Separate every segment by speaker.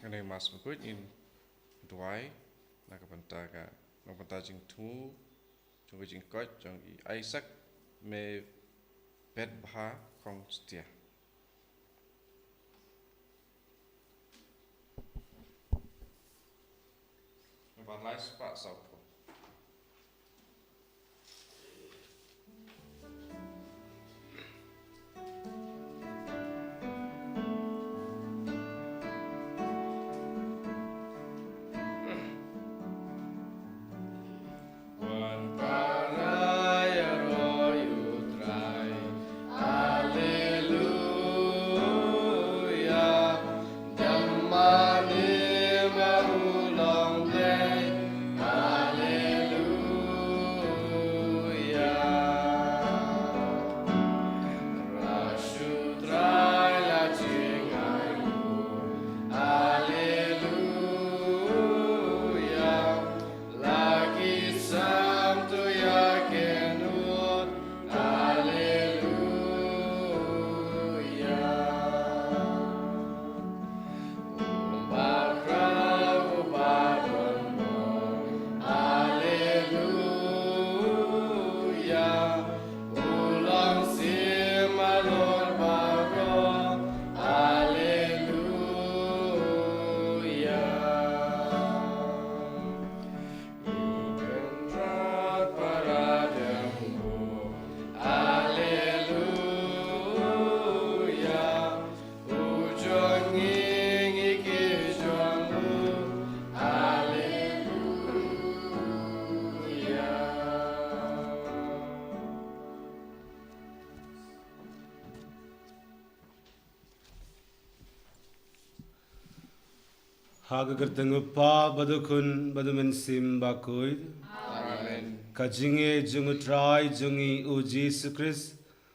Speaker 1: Anh em mas makut in duai nakapanta nakapanta jing tu chung jing kot chung Isaac me pet bha kong stia. Van lai spa sau.
Speaker 2: Hagagartangupa badukun badumensim bakuid.
Speaker 1: Amen.
Speaker 2: Kajinge jungutrai jungi u Jesus Christ.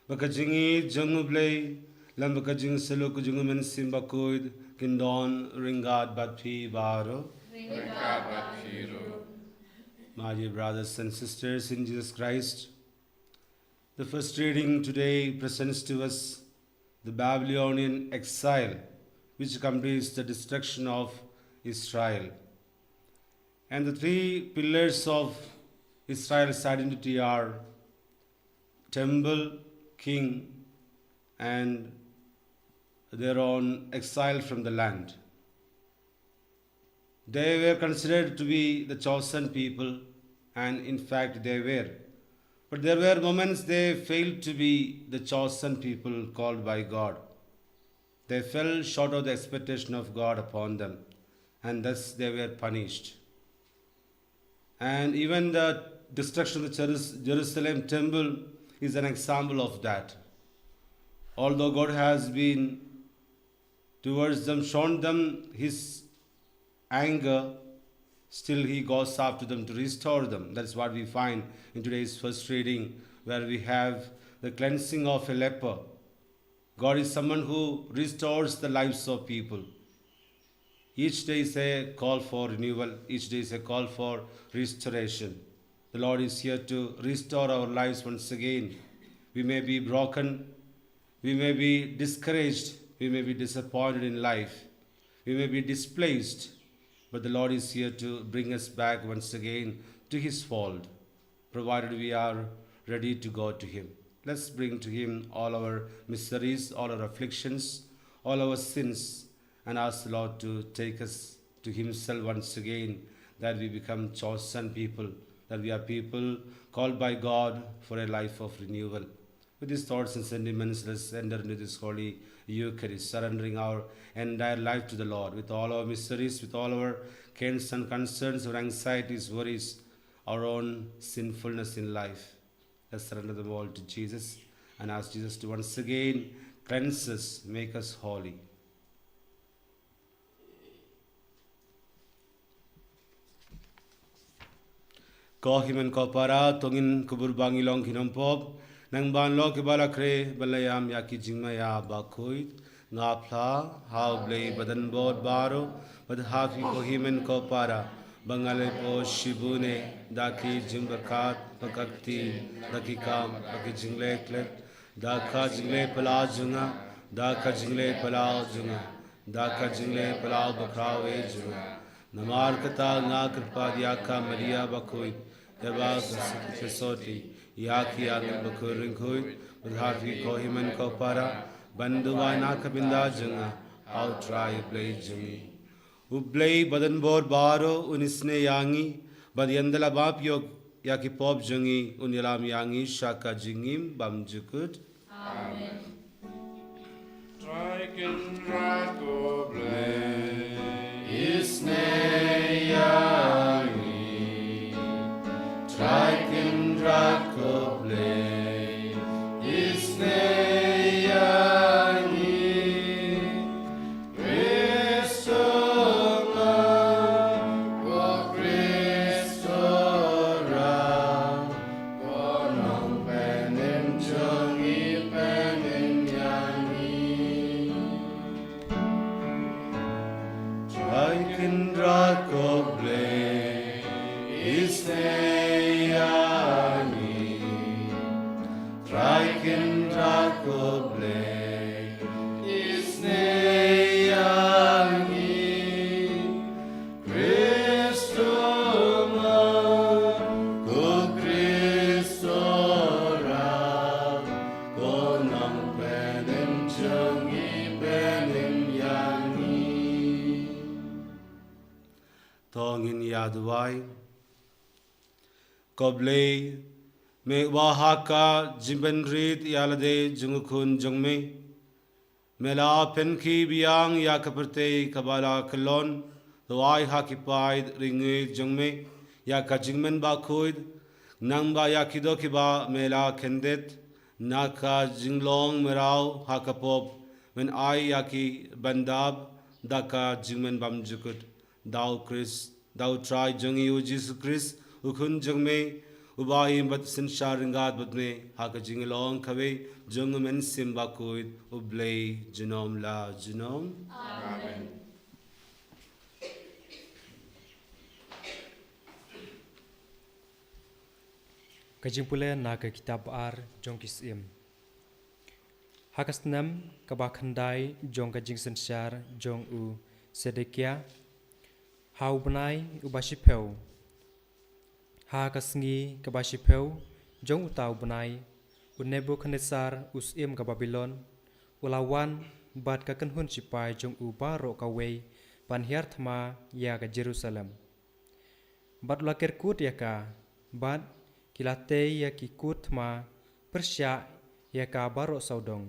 Speaker 2: Bakajingi jungublay. Lambakajing saluk jungumensim bakuid. Kindon ringad batpi baro.
Speaker 1: Ringad batpiro.
Speaker 2: My dear brothers and sisters in Jesus Christ, the first reading today presents to us the Babylonian exile, which completes the destruction of Israel. And the three pillars of Israel's identity are temple, king, and their own exile from the land. They were considered to be the chosen people, and in fact they were. But there were moments they failed to be the chosen people called by God. They fell short of the expectation of God upon them, and thus they were punished. And even the destruction of the Jerusalem temple is an example of that. Although God has been towards them, shown them His anger, still He goes after them to restore them. That's what we find in today's first reading, where we have the cleansing of a leper. God is someone who restores the lives of people. Each day is a call for renewal. Each day is a call for restoration. The Lord is here to restore our lives once again. We may be broken. We may be discouraged. We may be disappointed in life. We may be displaced. But the Lord is here to bring us back once again to His fold, provided we are ready to go to Him. Let's bring to Him all our miseries, all our afflictions, all our sins, and ask the Lord to take us to Himself once again, that we become chosen people, that we are people called by God for a life of renewal. With these thoughts and sentiments, let's enter into this holy Eucharist, surrendering our entire life to the Lord, with all our miseries, with all our cares and concerns, our anxieties, worries, our own sinfulness in life. Let's surrender them all to Jesus and ask Jesus to once again cleanse us, make us holy. Kohiman kopara tongin kubur bangi long kinompop nang ban lo ke bala kre balayam ya ki jingma ya bakoit ngapla how blay badan bod baro bad hafi kohiman kopara bangale po shibune daki jimbarkat pakakti daki kam daki jingle klet daka jingle pala junga daka jingle pala junga daka jingle palau bakrao e junga. Namar kata nga kripa diaka Maria bakoi, yaba kesoti, yaki angin bakuring koi, badhafi ko himan ko para, banduwa naka binda junga, au try play jungi. Ublay badan bor baro unisne yangi, bad yandala bap yok yaki pop jungi, unilam yangi shaka jingim bam jukut.
Speaker 3: Amen.
Speaker 1: Triken Draco Blay,
Speaker 2: Isne yangi, triken Draco Blay, isne yangi, Christo go Christo ra, go nong penin jungi penin yangi. Triken Draco Blay, isne yangi, triken Draco Blay, isne yangi, Christo go Christo ra, go nang penin jungi penin yangi. Tongin Yadwai Koblay me wahaka jimbenrit yalade jungukun jungme mela penki biang yakaperte kabala kalon Dwai hakipaid ringi jungme yakajingmen bakuid nangba yakido kiba mela kendet naka jinglong merau hakapop when I yaki bandab daka jingmen bam jukut Thou Christ, thou try jungi u Jesus Christ, ukun jungme, ubai bat sinsha ringad batme, haka jingilong kawe, jungmen simba kuid, ublay junom la junom.
Speaker 3: Amen.
Speaker 4: Kajimpule naga kitab ar jong kisim. Hakasnam kabakhandai jong kajing sensyar jong u sedekia. Hau benai ubashipeu. Ha kasngi kabashipeu jong utau benai Nebuchadnezzar usim ka Babylon ulawan bat ka kanhun sipai jong u baro kawe panhiar thma ya ka Jerusalem. Bat lakir kut ya ka bat kilate ya ki kut thma persya ya ka baro saudong.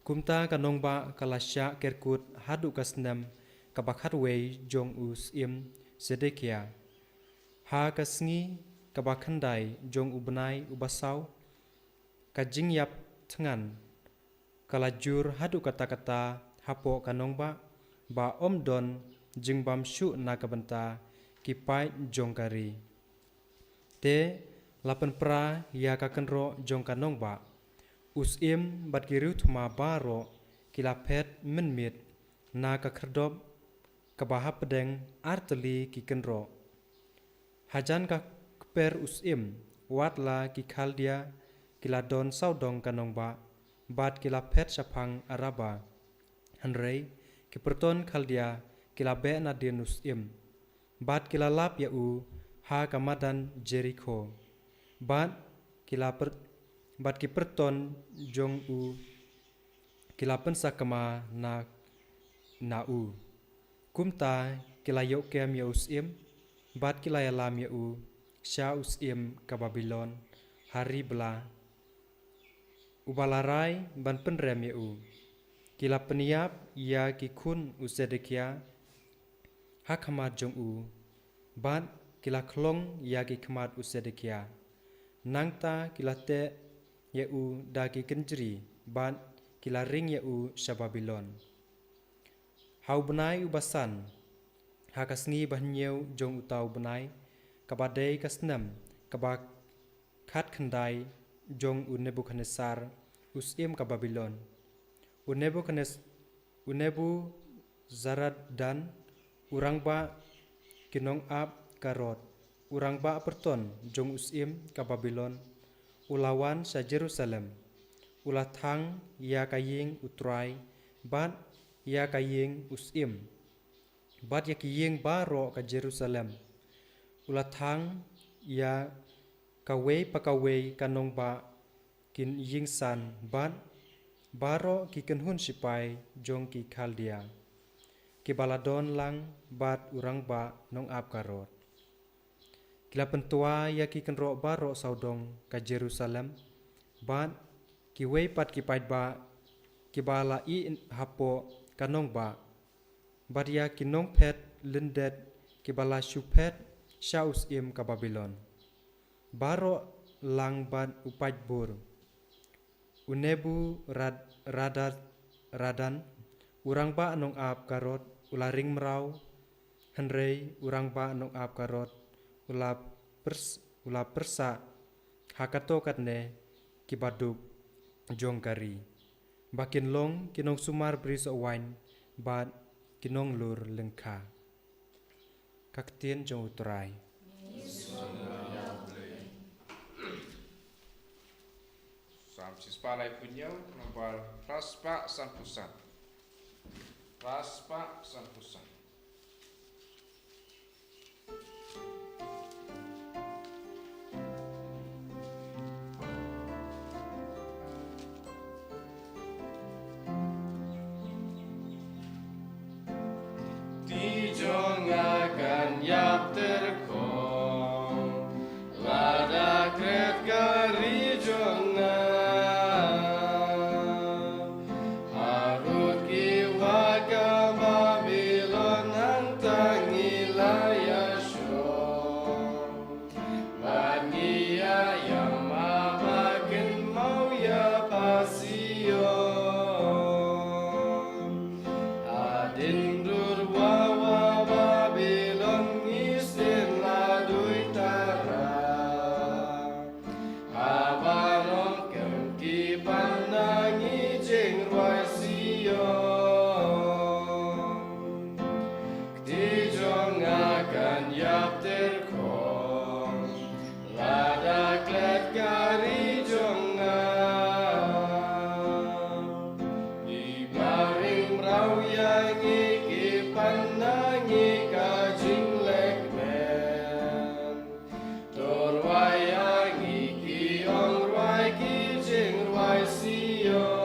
Speaker 4: Kumta kanongba kalasya kerkut hadu kasnam kabakhatway jong usim sedekia. Ha kasngi kabakhandai jong ubnai ubasaw kajing yap tengan kalajur hadu kata-kata hapo kanongba ba omdon jing bamshu na kabenta kipai jong kari. Te lapan pra ya kakenro jong kanongba usim bat kiru thuma baro kilapet menmit na kakerdob kabahap pedeng arteli kikenro. Hajan ka per usim watla ki khaldia kiladon saudong kanongba bat kilapet sapang araba. Hanrei kiperton khaldia kilabe na din usim bat kilalap ya u ha kamadan Jericho. Bat kiperton jong u kilapen sakama na u. Kumta kilayok kem ya usim bat kilayalam ya u sya usim ka Babylon hari bela ubalarai ban penrem ya u kila peniap ya kikun usedekia hakamat jong u bat kila klong ya kikmat usedekia nangta kila te ya u daki kenjri bat kila ring ya u sya Babylon. Hau benai ubasan hakasngi bahnyeu jong utau benai kabadai kasnam kabak khat khandai jong u Nebuchadnezzar usim ka Babylon. Unebu zarat dan urangba kinong ab karot urangba perton jong usim ka Babylon ulawan sa Jerusalem ulathang ya kaying utrai bat ya kayeng usim. Bat ya kiyeng baro ka Jerusalem. Ulathang ya kawei pakawei kanong ba kin ying san bat baro ki kenhun sipai jong ki Khaldia. Ki baladon lang bat urang ba nong ap karot. Kila pentua ya ki kenro baro saudong ka Jerusalem bat ki wei pat ki pait ba ki bala I hapo kanong ba bat ya ki nong pet lindet ki bala syupet syaus im ka Babylon. Baro lang bat upaj bur. Unebu radan urang ba nong ap karot ularing merau henrei urang ba nong ap karot ula persa hakato katne kibaduk jongkari bakin long kinong sumar bris wine bat kinong lur lengka kaktien jong uturai
Speaker 1: Samsis palai punya nombor Raspa Sampusan. Raspa Sampusan. Tijong akan yap terkong lada kret kari jonga harut kiwa ka Babylon hantang ilaya syo bagia yang mabakin mau ya pasio adin durwawa Babylon isin ladui tara abanom kemki pandangi jeng ruai Sion Ktijong akan yap terkong lada klet kari jonga Ibaring rau yang iki pandangi kajing lekmen Torwai yang iki ong ruai kijing ruai Sion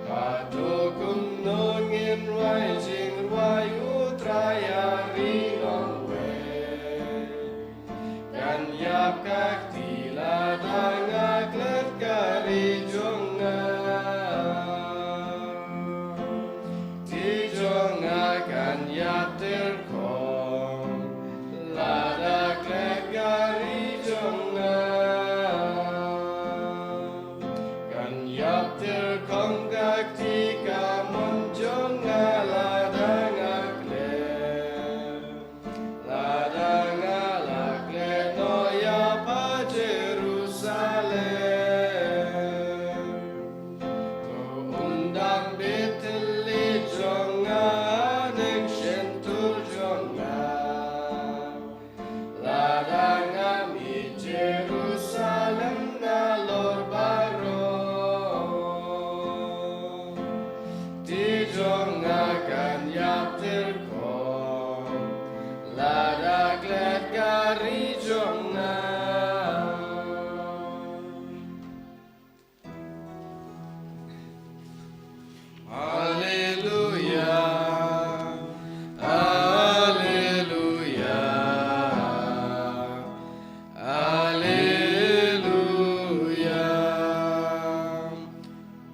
Speaker 1: Katukun nungin ruai jing ruai utrayari ong wei Kan yap kak tila danga klet kari jonga Tijong akan yap terkong lada klet kari jonga Kan yap terkong kak tika monjonga lada ngaklet lada ngalaklet no yapa Jerusalem undang beteli jonga neng sentul jonga lada ngami Jerusalem ngalor baro Tijong akan yap terkong lada klet kari jonga Haleluya Haleluya Haleluya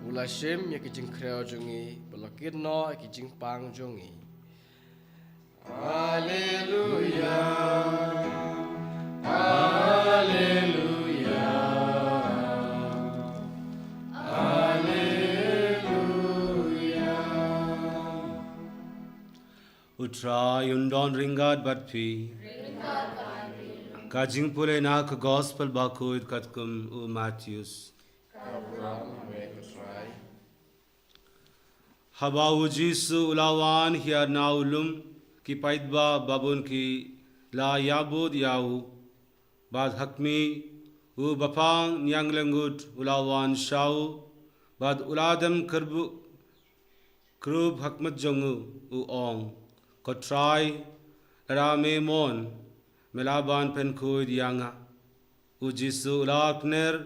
Speaker 1: Ulashem ya kijing kreo jongi belakin no kijing pang jongi Haleluya Haleluya Haleluya
Speaker 2: Utrai undon ringat batpi kajing pule nak gospel bakuit katkum u Matthews Habau Jisu ulawan hiar naulum ki paidba babun ki la yabud yau bad hakmi u bapang nyang lengut ulawan shau Bad uladam krub hakmat jongu u ong. Ko try rame mon melaban pen kuid yanga. U jisu ulakner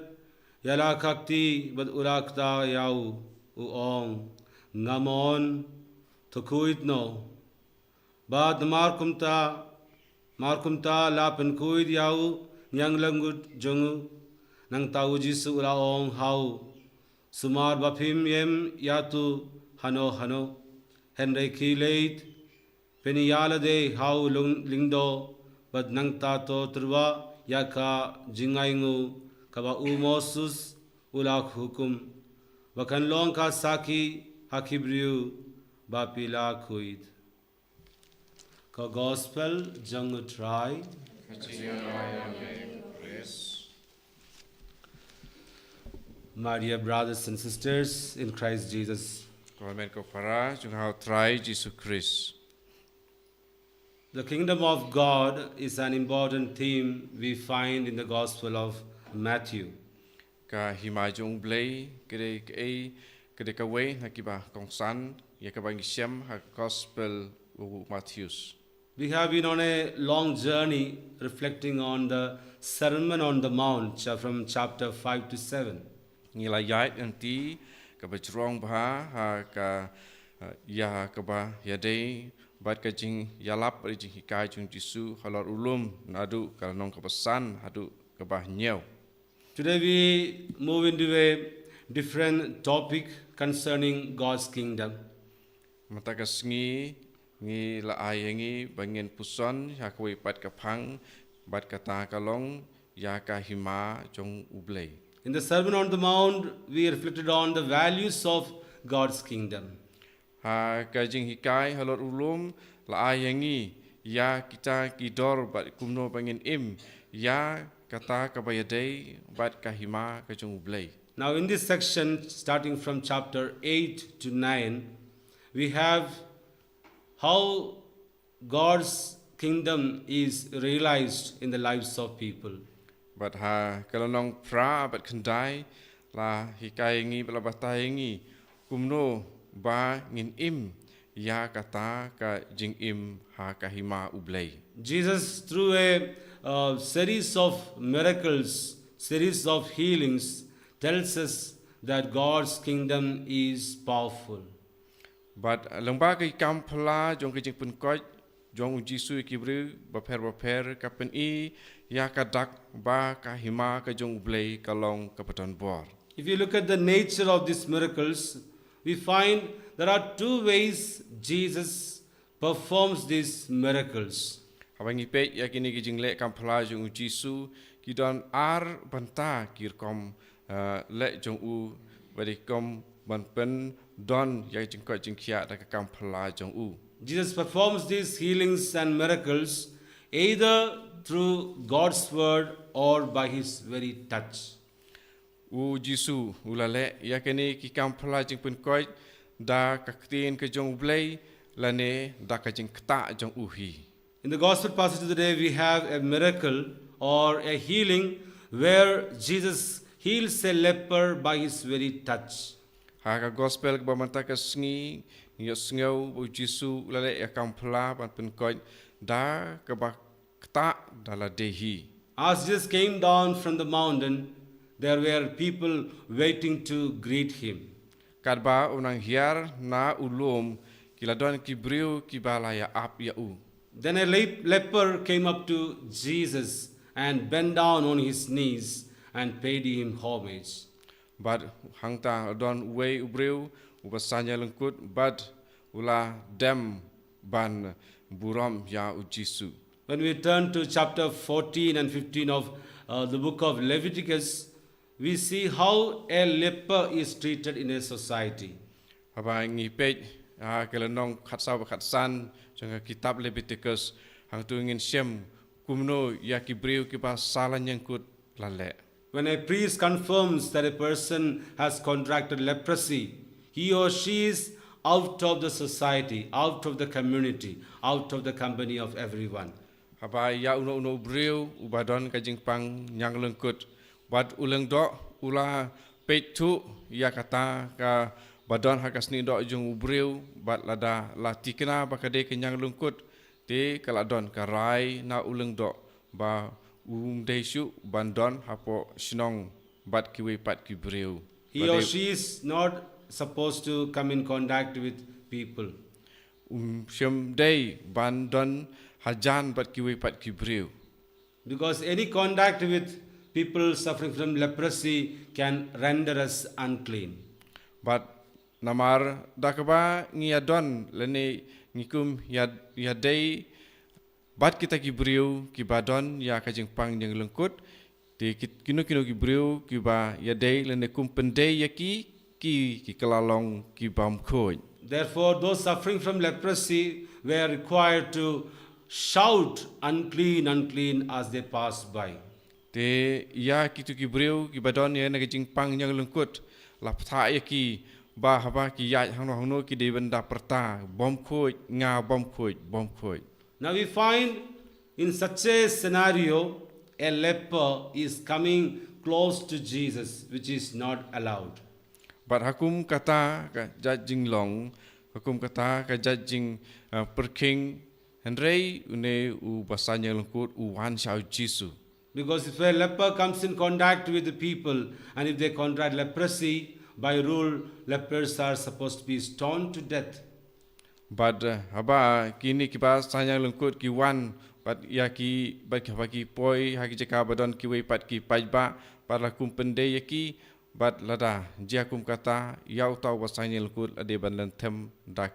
Speaker 2: yala kakti bad ulakta yau u ong. Ngamon to kuid no. Bad markumta la pen kuid yau nyang langut jongu. Nang tau jisu ula ong hau. Sumar bapim yem yatu hano Henry kileit peniyala de hau lingdo bad nang tato terwa yaka jingaingu kaba umosus ulak hukum bakan long ka saki hakibriu bapila kuid ka gospel jangu try My dear brothers and sisters in Christ Jesus,
Speaker 1: Komen ko para jung hau try Jesus Christ.
Speaker 2: the kingdom of God is an important theme we find in the Gospel of Matthew.
Speaker 1: Ka himai jung blay kede ka way na kiba kong san ya ka bang siyam ha gospel u Matthews.
Speaker 2: We have been on a long journey reflecting on the Sermon on the Mount from chapter 5 to 7.
Speaker 1: Ngila yait nanti ka bajrong bah ha ka ya ka ba ya day bat ka jing yalap ri jing hikai jung jisu halor ulum nadu ka nong ka pesan hadu ka bah nyau.
Speaker 2: Today we move into a different topic concerning God's kingdom.
Speaker 1: Mata ka sngi ngi la ayangi bangin puson ya ka pat ka phang bat ka ta ka long ya ka hima jong ublei.
Speaker 2: In the Sermon on the Mount, we reflected on the values of God's kingdom.
Speaker 1: Ha ka jing hikai halor ulum la ayangi ya kita kidor bat kumno bangin im ya kata ka bayadai bat ka hima ka jong ublei.
Speaker 2: Now, in this section, starting from chapter 8 to 9, we have how God's kingdom is realized in the lives of people.
Speaker 1: Bat ha kalonong pra bat kendai la hikai ngi bala batai ngi kumno ba ngin im ya kata ka jing im ha ka hima ublei.
Speaker 2: Jesus, through a series of miracles, series of healings, tells us that God's kingdom is powerful.
Speaker 1: But lengba ka ikam phala jong ka jing pun koj jong jisu kibru baper ka pen I ya ka dak ba ka hima ka jong ublei kalong ka paton bor.
Speaker 2: If you look at the nature of these miracles, we find there are two ways Jesus performs these miracles.
Speaker 1: Abang ipek ya kini ki jing le kam phala jong jisu ki don ar banta kir kom le jong u bari kom ban pen don ya jing ko jing khia da ka kam phala jong u.
Speaker 2: Jesus performs these healings and miracles either through God's word or by his very touch.
Speaker 1: U jisu ulale ya kini ki kam phala jing pun ko da ka tin ka jong blei la ne da ka jing kta jong u hi.
Speaker 2: In the gospel passage today, we have a miracle or a healing where Jesus heals a leper by his very touch.
Speaker 1: Ha ka gospel ka bamanta ka sngi yo sngo bu jisu ulale ya kam phala ban pun ko da ka ba kta dala dehi.
Speaker 2: As Jesus came down from the mountain, there were people waiting to greet him.
Speaker 1: Kadba unang hiar na ulum kiladon kibriu kibalaya ap ya u.
Speaker 2: Then a leper came up to Jesus and bent down on his knees and paid him homage.
Speaker 1: Bad hangta don way ubriu ubasanya lengkut bad ula dem ban buram ya ujisu.
Speaker 2: When we turn to chapter 14 and 15 of the book of Leviticus, we see how a leper is treated in a society.
Speaker 1: Haba ngi pej kelenong khatsaw khatsan jang kitab Leviticus hang tu ngin syem kumno ya kibriu kiba salan yangkut lale.
Speaker 2: When a priest confirms that a person has contracted leprosy, he or she is out of the society, out of the community, out of the company of everyone.
Speaker 1: Haba ya uno briu ubadon kajing pang nyang lengkut bad uleng do ula petu ya kata ka badon hakas ni dok jung ubreu bat lada la tikna bakade kenyang lungkut te kaladon karai na uleng dok ba desu bandon hapo sinong bat kiwe pat kibreu.
Speaker 2: He or she is not supposed to come in contact with people.
Speaker 1: Shem day bandon hajan bat kiwe pat kibreu.
Speaker 2: Because any contact with people suffering from leprosy can render us unclean.
Speaker 1: But namar dakaba ngiadon lene ngikum ya day bat kita kibreu kibadon ya kajing pang yang lengkut di kino kibreu kiba ya day lene kumpendai ya ki kelalong ki bam khoj.
Speaker 2: Therefore, those suffering from leprosy were required to shout, unclean, unclean, as they passed by.
Speaker 1: Te ya kitu kibreu kibadon ya kajing pang yang lengkut laptha ya ki ba haba ki ya hangno ki de benda perta bom khoj nga bom khoj.
Speaker 2: Now we find in such a scenario, a leper is coming close to Jesus, which is not allowed.
Speaker 1: But hakum kata ka judging long, hakum kata ka judging perking Henry une u basanya lengkut u wan shau Jisu.
Speaker 2: Because if a leper comes in contact with the people and if they contract leprosy, by rule, lepers are supposed to be stoned to death.
Speaker 1: But haba kini kiba sanya lengkut ki wan but ya ki bagi poi haki jaka badon ki we pat ki pajba para kum pende ya ki but lada jia kum kata yau tau basanya lengkut ade ban them da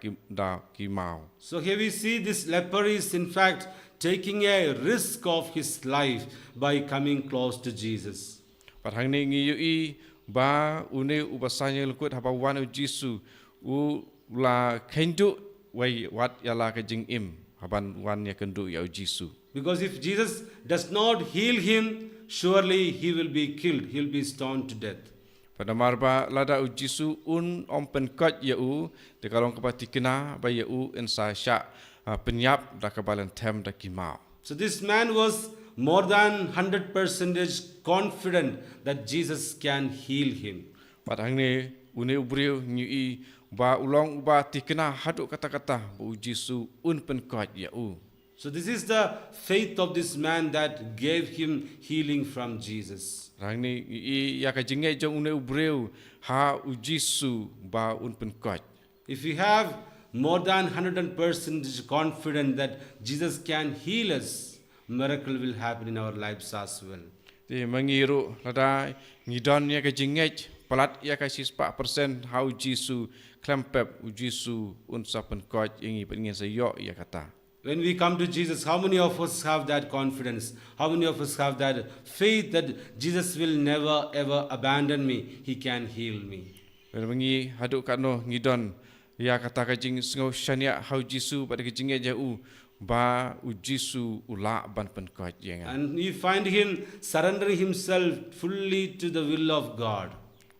Speaker 1: ki mau.
Speaker 2: So here we see this leper is in fact taking a risk of his life by coming close to Jesus.
Speaker 1: But hang ni ngi yu ba une u basanya lengkut haba wan u Jisu u la kendu wai wat yala ka jing im haban wan ya kendu ya Jisu.
Speaker 2: Because if Jesus does not heal him, surely he will be killed. He will be stoned to death.
Speaker 1: Pada marba lada u Jisu un ompen kot ya u de kalong kapati kena ba ya u insa sya penyap da kabalan them da kimau.
Speaker 2: So this man was more than 100% confident that Jesus can heal him.
Speaker 1: Pada hang ni une ubriu nyi ba ulong ba tikena haduk kata-kata bu Jisu un pen kot ya u.
Speaker 2: So this is the faith of this man that gave him healing from Jesus.
Speaker 1: Rang ni ya ka jingai jong une ubriu ha u Jisu ba un pen kot.
Speaker 2: If we have more than 100% confident that Jesus can heal us, miracle will happen in our lives as well.
Speaker 1: Ti mangiru lada ngidon ya ka jingai palat ya ka 4% how Jisu klempep u Jisu un sapen kot ingi pengin sayo ya kata.
Speaker 2: When we come to Jesus, how many of us have that confidence? How many of us have that faith that Jesus will never ever abandon me? He can heal me.
Speaker 1: Mengi haduk kano ngidon ya kata ka jing sngau shania how Jisu pada ka jingai jau ba u Jisu ula ban pen kot yenga.
Speaker 2: And we find him surrendering himself fully to the will of God.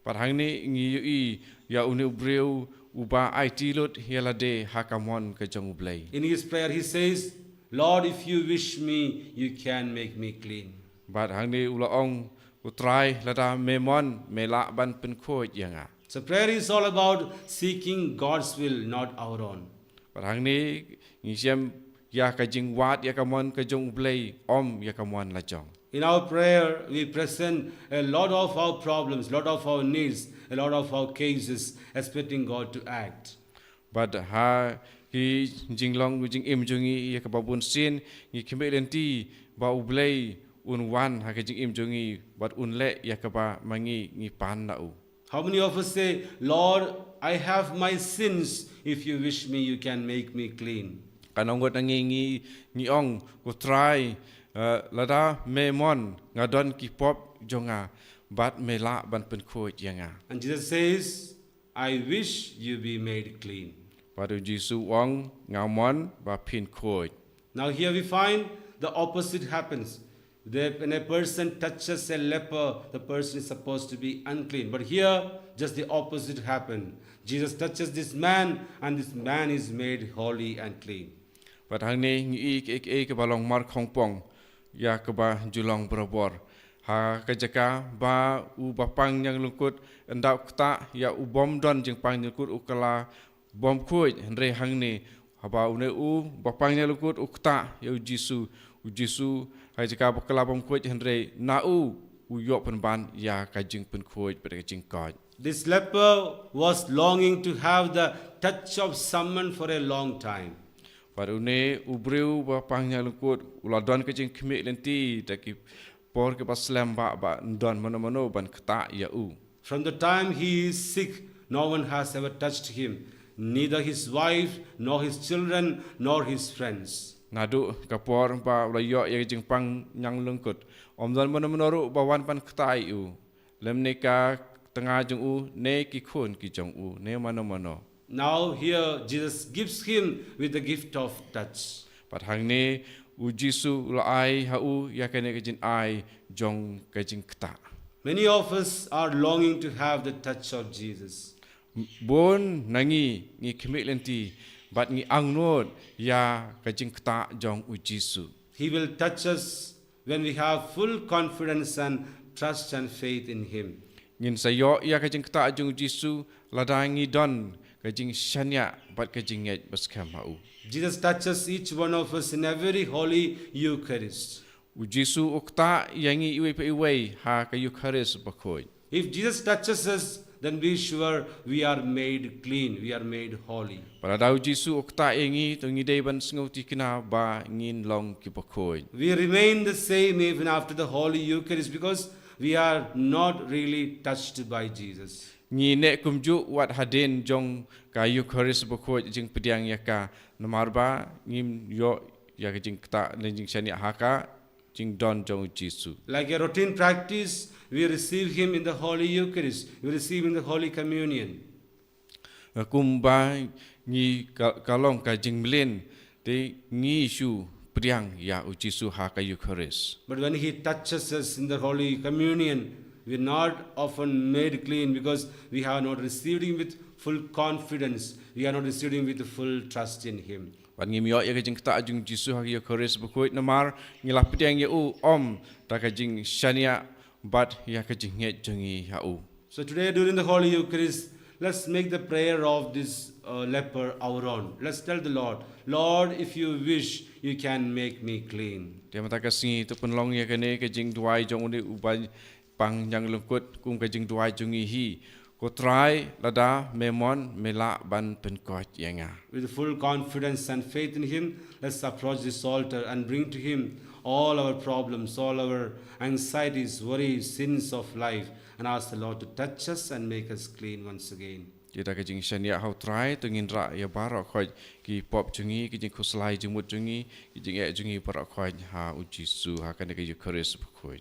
Speaker 1: Parhang ni ngi ya une ubreu uba IT lot hialade hakamon ka jong ublay.
Speaker 2: In his prayer he says, Lord, if you wish me, you can make me clean.
Speaker 1: But hang ni ulaong utrai lada memon mela ban pen kot yenga.
Speaker 2: So prayer is all about seeking God's will, not our own.
Speaker 1: Parhang ni ngisem ya ka jing wat ya kamon ka jong ublay om ya kamon la jong.
Speaker 2: In our prayer, we present a lot of our problems, a lot of our needs, a lot of our cases, expecting God to act.
Speaker 1: But ha ki jinglong jing im jungi ya ka babun sin ngi kemelenti ba ublay un wan ha ka jing im jungi but un le ya ka ba mangi ngi pan na u.
Speaker 2: How many of us say, Lord, I have my sins. If you wish me, you can make me clean.
Speaker 1: Kanong got ngi ong ko try lada memon ngadon ki pop jonga but mela ban pen khoj yanga.
Speaker 2: And Jesus says, I wish you be made clean.
Speaker 1: Padu Jisu ong ngamon ba pin khoj.
Speaker 2: Now here we find the opposite happens. When a person touches a leper, the person is supposed to be unclean. But here, just the opposite happened. Jesus touches this man, and this man is made holy and clean.
Speaker 1: But hang ni ngi ke balong mar khong pong ya ka ba julong brobor ha kajaka ba u bapang yang lungkut endau kta ya u bom don jeng pang lungkut ukala bom kuj henre hangni haba une u bapang yang lungkut ukta ya u Jisu kajaka bakala bom kuj henre na u yok penban ya kajing pen kuj pada kajing kaj.
Speaker 2: This leper was longing to have the touch of someone for a long time.
Speaker 1: Pada une ubreu bapang yang lungkut uladon kajing kemik lenti taki por ke paslam ba don mano ban kta ya u.
Speaker 2: From the time he is sick, no one has ever touched him, neither his wife, nor his children, nor his friends.
Speaker 1: Nadu kapor ba ulayo ya jing pang yang lungkut don mano bawan pan kta u. Lemne ka tengah jung u ne ki khun ki jong u ne mano.
Speaker 2: Now here Jesus gives him with the gift of touch.
Speaker 1: Pat hang ne u Jisu ulai ha u ya kene kajin ai jong kajing kta.
Speaker 2: Many of us are longing to have the touch of Jesus.
Speaker 1: Bon nangi ngi kemik lenti bat ngi angnot ya kajing kta jong u Jisu.
Speaker 2: He will touch us when we have full confidence and trust and faith in him.
Speaker 1: Ngin sayo ya kajing kta jong Jisu ladangi don kajing shanya bat kajing nget baskam ha u.
Speaker 2: Jesus touches each one of us in every holy Eucharist.
Speaker 1: U Jisu ukta yangi iwe pe iwe ha kayu kharis bakoi.
Speaker 2: If Jesus touches us, then be sure we are made clean, we are made holy.
Speaker 1: Pada dau Jisu ukta yangi tungi dei ban sngoti kina ba ngin long ki bakoi.
Speaker 2: We remain the same even after the holy Eucharist because we are not really touched by Jesus.
Speaker 1: Ngi ne kumju wat hadin jong kayu kharis bakoi jing pediang yaka namarba ngim yo ya jing kta jing shani haka jing don jong Jisu.
Speaker 2: Like a routine practice, we receive him in the holy Eucharist, we receive him in the holy communion.
Speaker 1: Kumba ngi kalong ka jing mlin te ngi shu pediang ya u Jisu ha kayu kharis.
Speaker 2: But when he touches us in the holy communion, we are not often made clean because we have not received him with full confidence. We are not received him with full trust in him.
Speaker 1: Wan ngi miyo ya ka jing kta jung Jisu ha kayu kharis bakoi namar ngi la pediang ya u ta ka jing shania bat ya ka jing nget jongi ha u.
Speaker 2: So today during the holy Eucharist, let's make the prayer of this leper our own. Let's tell the Lord, Lord, if you wish, you can make me clean.
Speaker 1: Dia mata ka singi tu penlong ya ka ne ka jing duai jong ni ubai pang yang lungkut kum ka jing duai jongi hi ko try lada memon mela ban penkot yanga.
Speaker 2: With full confidence and faith in him, let's approach this altar and bring to him all our problems, all our anxieties, worries, sins of life, and ask the Lord to touch us and make us clean once again.
Speaker 1: Kita ka jing shania how try tu ngin ra ya bara khoi ki pop jungi ki jing khuslai jing mut jungi ki jing e jungi para khoi ha u Jisu ha ka ne ka Eucharist khoi.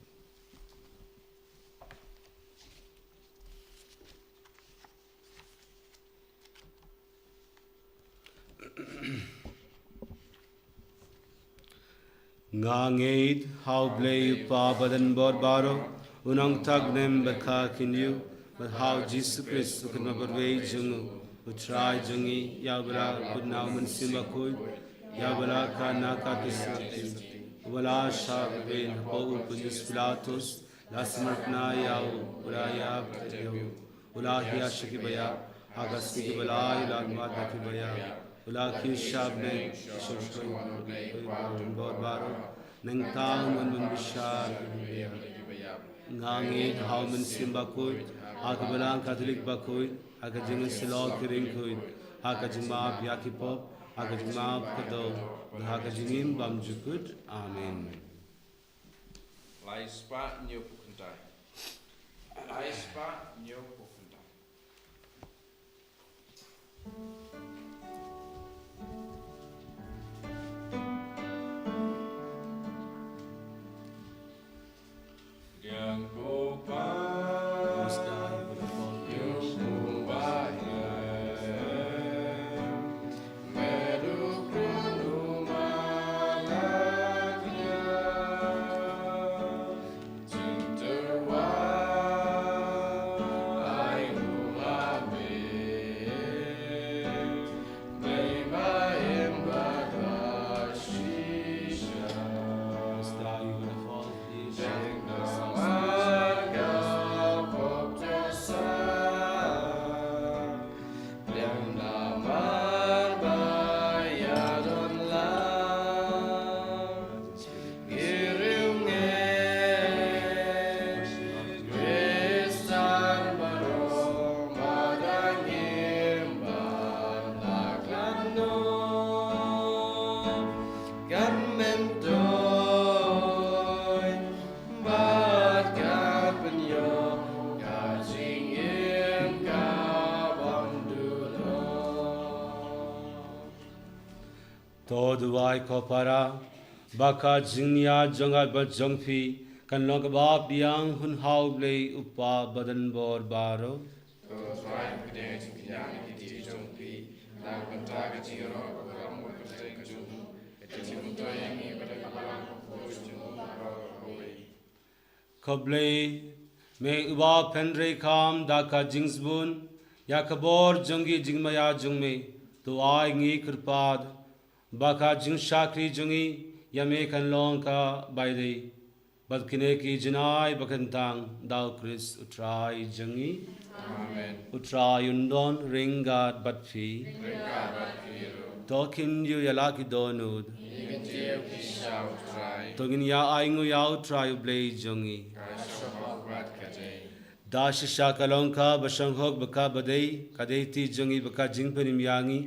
Speaker 2: Ngangait how blay pabadan borbaro unang tagnem bakha kinyu but how Jesus Christ ukna barway jungu utrai jungi yabra kudna mansima koi yabra kana katisati wala shabben ho upus pilatus lasmatna yau uraya bteu ulahia shikibaya agasti balai lagma dakibaya Ulaki shabne shurshoi borbaro nangtang man bishar ngangi hauman simbakoi akabalang Catholic bakoi akajingan silo kiringkoi akajima byakipop akajima kado akajingim bamjukut amen.
Speaker 1: Lai spa nyo pukuntai. Lai spa nyo pukuntai. Yang ko pa mentoy bat ka penyo ka jing im ka bom dulo
Speaker 2: To duai ko para baka jingnia jonga ba jongphi kan long ba biang hun hau ble upa badan bor baro
Speaker 1: to try pde jing yang ti jong pi la kan ta ka jing ro ko ram ko te ka jung et jing to yang ni ba ka ba ko jung ro ko we
Speaker 2: Koble me uba penre kam da ka jingsbun ya kabor jongi jingmaya jungme to ai ngi krpad baka jing shakri jungi ya me kan long ka bai dei bad kine ki jinai bakantang dau Chris utrai jungi
Speaker 1: amen
Speaker 2: utrai undon ringat batfi
Speaker 1: ka ba kiro
Speaker 2: tokin yu yala ki donud
Speaker 1: igen je ki shau try
Speaker 2: togin ya ai ngu ya utrai blei jungi
Speaker 1: ka sho bat ka je
Speaker 2: dash shakalong ka bashanghok baka badei kadei ti jungi baka jingpenim yangi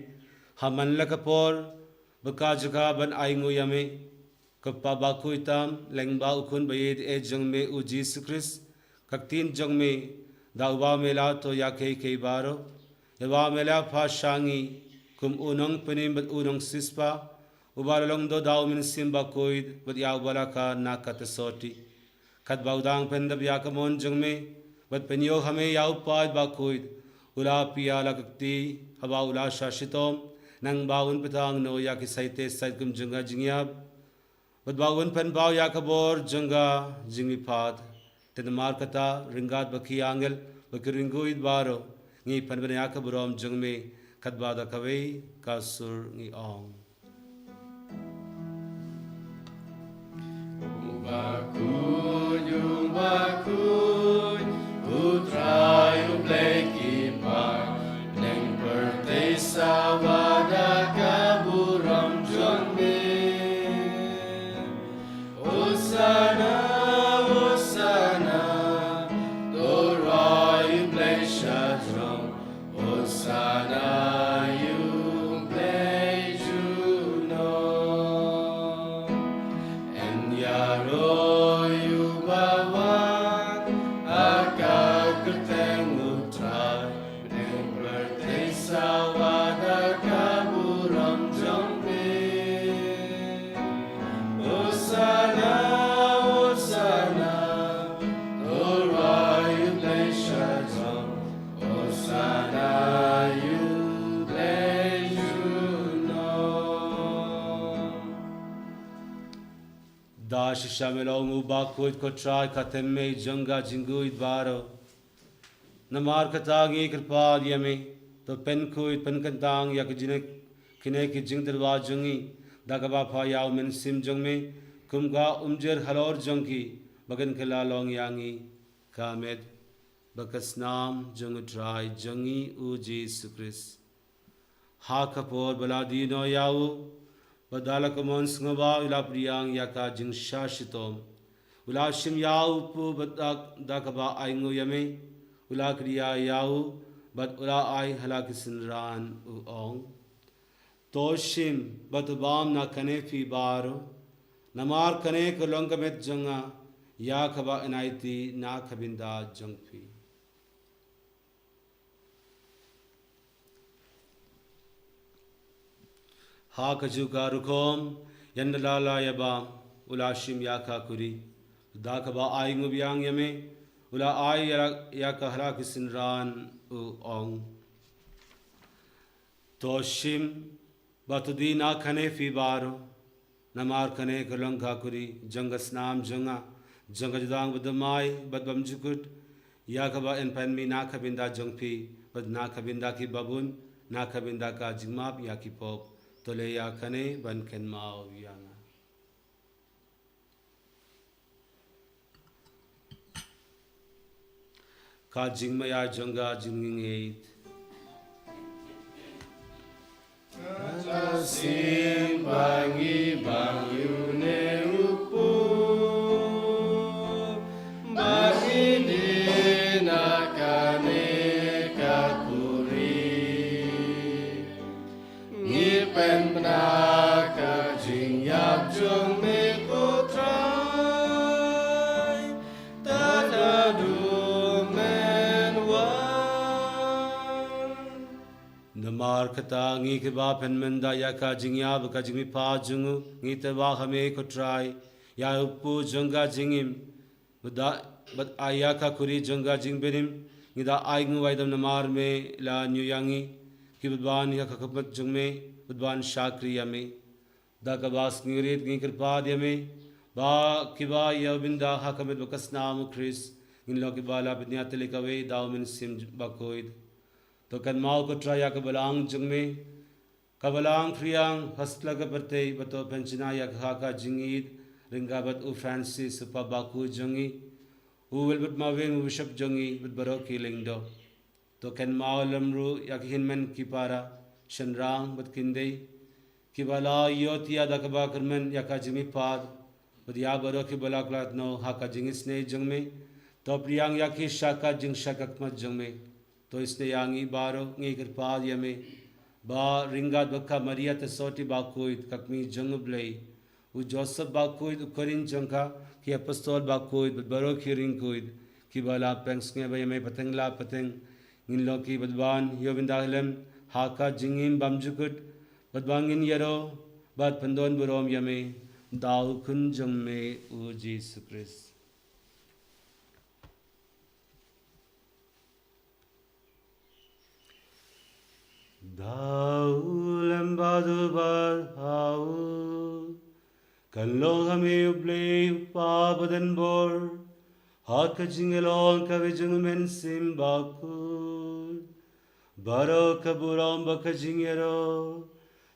Speaker 2: haman lakapor baka juga ban ai ngu yame kappa bakuitam lengba ukun bayed e jongme u Jesus Christ kaktin jongme dawa mela to ya ke baro yawa mela pha shangi kum unong penim bat unong sispa ubalong do daw min simba koid bat ya wala ka nakat soti kat baudang pendab ya kamon jongme bat penyo hame ya upad ba koid ula pia la kakti hawa ula shashitom nang baun petang no ya ki saite sait kum junga jingyab bat baun pen baw ya kabor junga jingmi pad ten markata ringat bakhi angel bakiringuid baro ngi pen ben ya kabrom jungme kat bada kawei kasur ngi ong
Speaker 1: Bakun utrai ubleki par neng pertesa wada kaburam jongme Osana Osana Dorai ublek shadrom Osana ublek juno En yaro yubawan akak kerteng utrai Neng pertesa wada kaburam jongme Osana Osana Dorai ublek shadrom Osana ublek juno
Speaker 2: dash shamelong u bakuid ko trai katemme junga jinguid baro namar katangi krpad yame to pen kuid pen kantang yak jinek kine ki jingdrwa jungi dagaba pha yaw min sim jungme kumga umjer halor jungki bagan kala long yangi kamed bakasnam jung trai jungi u Jesus Christ ha kapor baladi no yaw badala kamon sngoba ula priyang yaka jing shashitom ula shim yaw pu badak dakaba aingu yame ula kriya yaw bad ula ai halakisin ran u ong toshim batubam na kane fi baro namar kane ko longamet janga ya khaba inaiti na khabinda jangfi ha kajuka rukom yandalala yabam ulashim yaka kuri dakaba aingu biang yame ula ai yaka halakisin ran u ong toshim batudi na khane fi baro namar khane kolonga kuri jangas nam janga jangajadang badamai badbam jukut yakaba en panmi na khabinda jangpi bad na khabinda ki babun na khabinda ka jingmap yaki pop tole ya khane ban ken mau yana ka jingmaya janga jinging eit
Speaker 1: Sim bangi bangu ne upu bangi dina kane kakuri ngipen pna ka jing yap jo
Speaker 2: me ko try ta du men wan namar kata ngi ke ba pen men da ya ka jingya ba ka jingmi pa jungu ngi te ba hame ko try ya upu jonga jingim but ayaka kuri jonga jingbenim ngida aingu waidam namar me la nyuyangi ki budban ya kakapat jungme budban shakri yame da kabas ngirit ngi kirpa yame ba kiba ya binda hakamet bakas namu Chris ngin lo ki bala bidnya telikawe daumen sim bakoid to kan mau ko traya ka balang jungme kabalang kriyang hasla ka perte bato penchina ya khaka jingid ringabat u Francis pa baku jungi u wilbut maweng u bishop jungi but baro killing do to kan mau lamru yak hinmen kipara shanrang but kinde kibala yotia da ka ba kermen yaka jimi pad but ya baro ki balaklat no haka jingis ne jungme to priyang yaki shaka jing shakak mat jungme to isne yangi baro ngi kirpa yame ba ringat bakka maria te soti bakuit kakmi jung blei u Joseph bakuit ukorin jangka ki apostol bakuit baro ki ringkuit ki bala pengs nge bayame pateng la pateng ngin lo ki badban yovinda helem haka jingim bamjukut badbangin yero bad pandon burom yame dau kun jamme u Jesus Christ dau lembadu bar hau Kallo hame uble pa badan bor hat ka jingelon ka vijung men simbaku baro ka buram ba ka jingero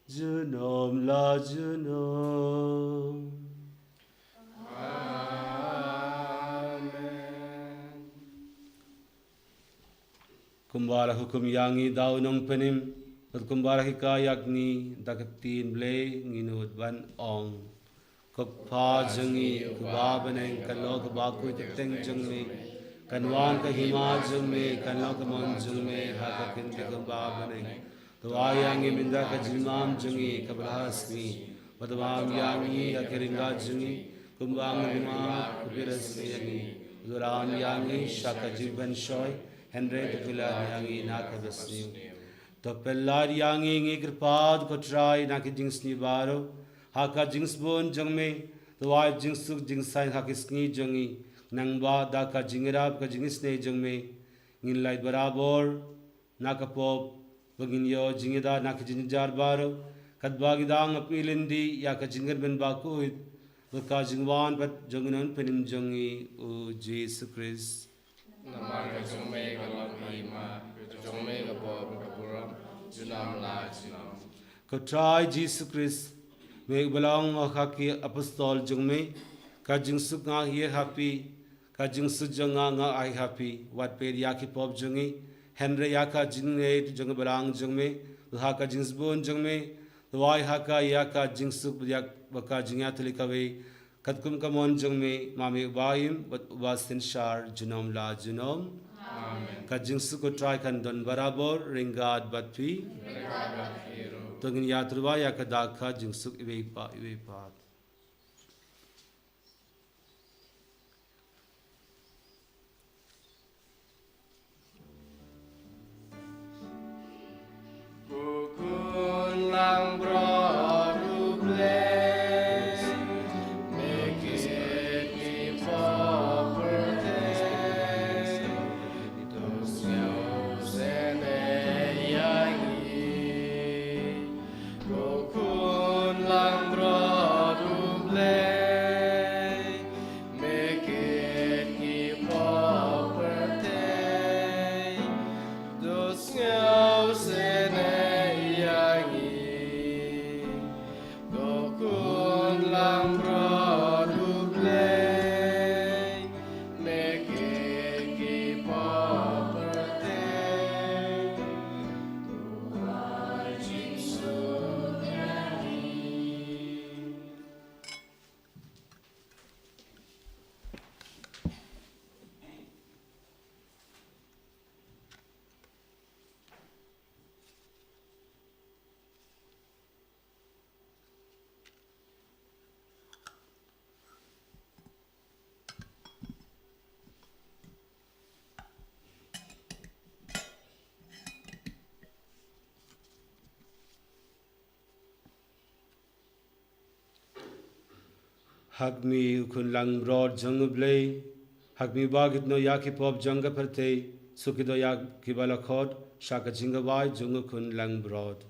Speaker 2: junom la junom amen kumbara hukum yangi daw nong penim at kumbara hikayak ni dakatin ble nginud ban ong Kapha jungi kubabaneng kanlo kabaku teng jungme kanwan ka hima jungme kanlo kamon jungme haka kinte kubabaneng to ayangi minda ka jilmam jungi kabrahasmi padwam yangi akiringa jungi kumbang hima kubirasmi yangi duram yangi shaka jiban shoy henre tukila yangi nakabasni to pellar yangi ngi kirpad ko try nakijing baro haka jings bon jangme to wa jingsuk jingsai hakisni jangi nangba da ka jingrab ka jingis ne jangme ngin lai barabor nakapop bagin yo jingida nakijinjar baro kadbagi dang apilindi ya ka jinger ben bakuit ka jingwan pat jangnon penim jangi o Jesus Christ
Speaker 3: namar ka jangme ka lama jangme ka bob ka buram junam la junam
Speaker 2: ko try Jesus Christ me belong haki apostol jungme ka jingsuk nga ye happy ka jingsu janga nga I happy what pe yaki pop jungi henry yaka jingne jung belang jungme ha ka jingsbon jungme wai haka yaka jingsuk yak baka jingya tulikawe katkum kamon jungme mami baim but wasin shar junom la junom amen ka jingsu ko try kan don barabor ringad batwi tongin yatruwa yakadaka jingsuk iwepa
Speaker 3: Kukun lang brodu bless make it me property dos yours and yangi Kukun lang brodu
Speaker 2: hak mi ukun lang broad jung blay, hak mi bagit no yaki pop junga perte, sukido yak kibala khod, shaka jinga wai jung ukun lang broad.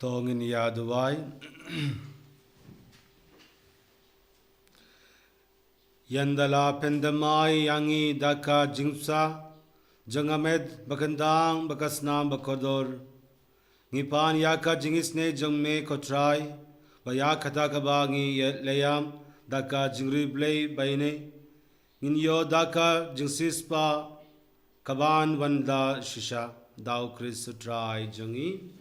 Speaker 2: Tongin yaduai. Yandala pendamai yangi daka jingsa. Jangamed bakandang bakasnam bakodor. Ngipan yaka jingisne jangme kotrai. Baya kata kabangi leyam daka jingriblay bayne. Nginyo daka jingsispa kaban wanda shisha. Thou Christ utrai jangi.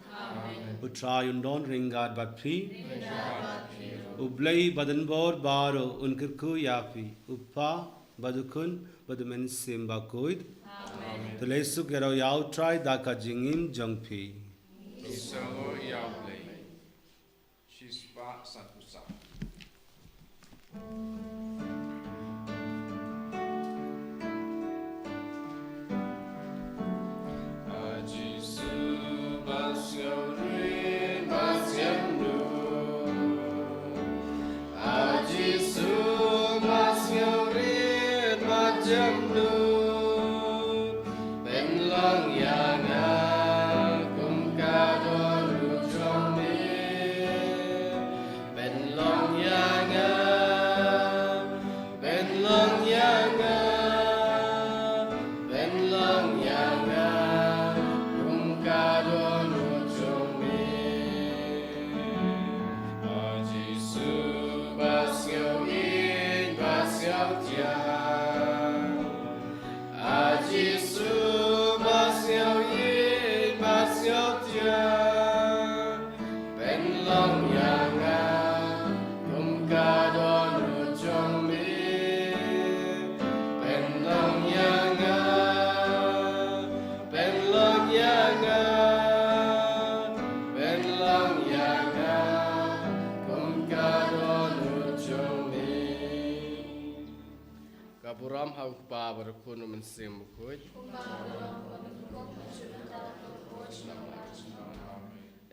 Speaker 2: Utrai undon ringad batpi. Ublay badanbor baro unkirku yapi. Uppa badukun badumen simba kuid. Tulesuk yaro yau try daka jingin jangpi.
Speaker 1: Isango Yaublay. Shispa Sankusa.
Speaker 3: Kaburam hau pa berkunu mensim kuj.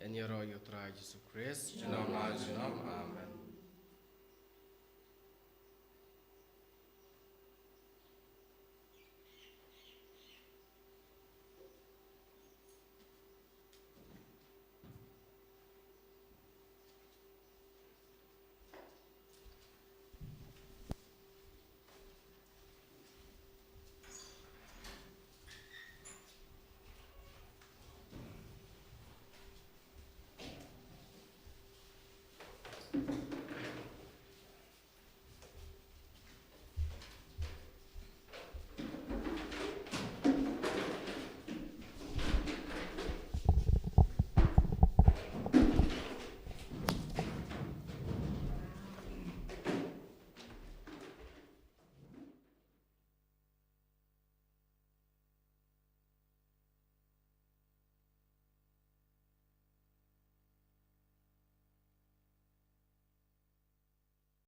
Speaker 3: En yero yutrai Jesus Christ. Amen.